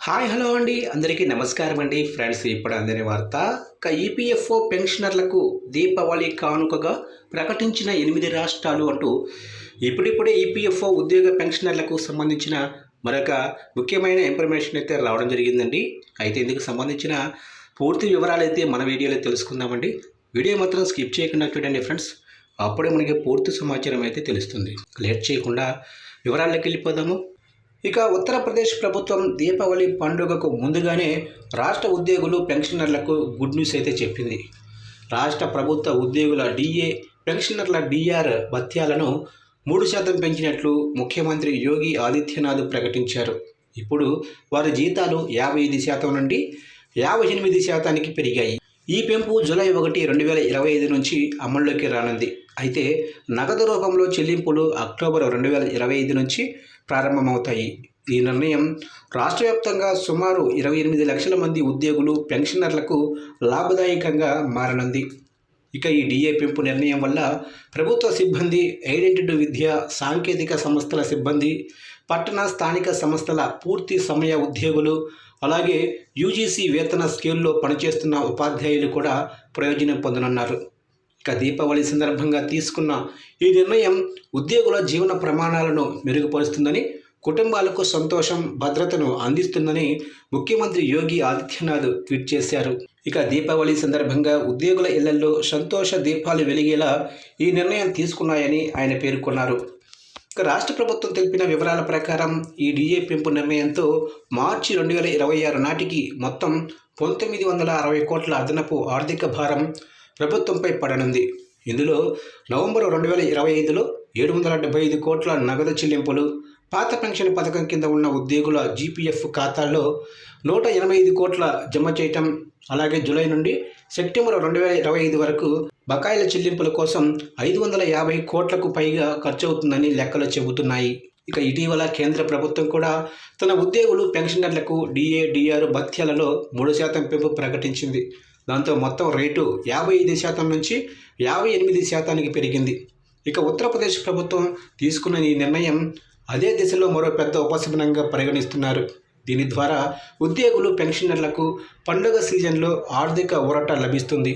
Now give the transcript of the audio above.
Hi hello అండి అందరికీ నమస్కారం అండి ఫ్రెండ్స్ ఇప్పుడు అందిన వార్త ఈపీఎఫ్ఓ పెన్షనర్లకు దీపావళి కానుకగా ప్రకటించిన 8 రాష్ట్రాలు అంటూ ఇప్పుడిప్పుడే ఈపీఎఫ్ఓ ఉద్యోగ పెన్షనర్లకు సంబంధించిన మరొక ముఖ్యమైన ఇన్ఫర్మేషన్ అయితే రావడం జరిగిందండి. అయితే ఇందుకు సంబంధించిన పూర్తి వివరాలు అయితే మన వీడియోలో తెలుసుకుందామండి. వీడియో మాత్రం స్కిప్ చేయకుండా చూడండి ఫ్రెండ్స్, అప్పుడే మనకి పూర్తి సమాచారం అయితే తెలుస్తుంది. లేట్ చేయకుండా వివరాల్లోకి వెళ్ళిపోదాము. ఇక ఉత్తరప్రదేశ్ ప్రభుత్వం దీపావళి పండుగకు ముందుగానే రాష్ట్ర ఉద్యోగులు పెన్షనర్లకు గుడ్ న్యూస్ అయితే చెప్పింది. రాష్ట్ర ప్రభుత్వ ఉద్యోగుల డిఏ పెన్షనర్ల డిఆర్ భత్యాలను 3% పెంచినట్లు ముఖ్యమంత్రి యోగి ఆదిత్యనాథ్ ప్రకటించారు. ఇప్పుడు వారి జీతాలు 55% నుండి 58% పెరిగాయి. ఈ పెంపు జూలై 1, 2025 నుంచి అమల్లోకి రానుంది. అయితే నగదు రూపంలో చెల్లింపులు అక్టోబర్ 2025 నుంచి ప్రారంభమవుతాయి. ఈ నిర్ణయం రాష్ట్ర వ్యాప్తంగా సుమారు 28 లక్షల మంది ఉద్యోగులు పెన్షనర్లకు లాభదాయకంగా మారనుంది. ఇక ఈ డిఏ పెంపు నిర్ణయం వల్ల ప్రభుత్వ సిబ్బంది, ఎయిడెడ్ విద్య, సాంకేతిక సంస్థల సిబ్బంది, పట్టణ స్థానిక సంస్థల పూర్తి సమయ ఉద్యోగులు, అలాగే యూజీసీ వేతన స్కేల్లో పనిచేస్తున్న ఉపాధ్యాయులు కూడా ప్రయోజనం పొందనున్నారు. ఇక దీపావళి సందర్భంగా తీసుకున్న ఈ నిర్ణయం ఉద్యోగుల జీవన ప్రమాణాలను మెరుగుపరుస్తుందని, కుటుంబాలకు సంతోషం, భద్రతను అందిస్తుందని ముఖ్యమంత్రి యోగి ఆదిత్యనాథ్ ట్వీట్ చేశారు. ఇక దీపావళి సందర్భంగా ఉద్యోగుల ఇళ్లలో సంతోష దీపాలు వెలిగేలా ఈ నిర్ణయం తీసుకున్నాయని ఆయన పేర్కొన్నారు. ఇక రాష్ట్ర ప్రభుత్వం తెలిపిన వివరాల ప్రకారం ఈ డిఏ పెంపు నిర్ణయంతో మార్చి 2026 నాటికి మొత్తం 1960 కోట్ల అదనపు ఆర్థిక భారం ప్రభుత్వంపై పడనుంది. ఇందులో నవంబర్ 2025లో 775 కోట్ల నగదు చెల్లింపులు, పాత పెన్షన్ పథకం కింద ఉన్న ఉద్యోగుల జీపీఎఫ్ ఖాతాల్లో 185 కోట్ల జమ చేయటం, అలాగే జూలై నుండి సెప్టెంబర్ 2025 వరకు బకాయిల చెల్లింపుల కోసం 550 కోట్లకు పైగా ఖర్చు అవుతుందని లెక్కలు చెబుతున్నాయి. ఇక ఇటీవల కేంద్ర ప్రభుత్వం కూడా తన ఉద్యోగులు పెన్షనర్లకు డిఏ, డిఆర్ భత్యాలలో 3% పెంపు ప్రకటించింది. దాంతో మొత్తం రేటు 55% నుంచి 58% పెరిగింది. ఇక ఉత్తరప్రదేశ్ ప్రభుత్వం తీసుకున్న ఈ నిర్ణయం అదే దిశలో మరో పెద్ద ఉపశమనంగా పరిగణిస్తున్నారు. దీని ద్వారా ఉద్యోగులు, పెన్షనర్లకు పండుగ సీజన్లో ఆర్థిక ఊరట లభిస్తుంది.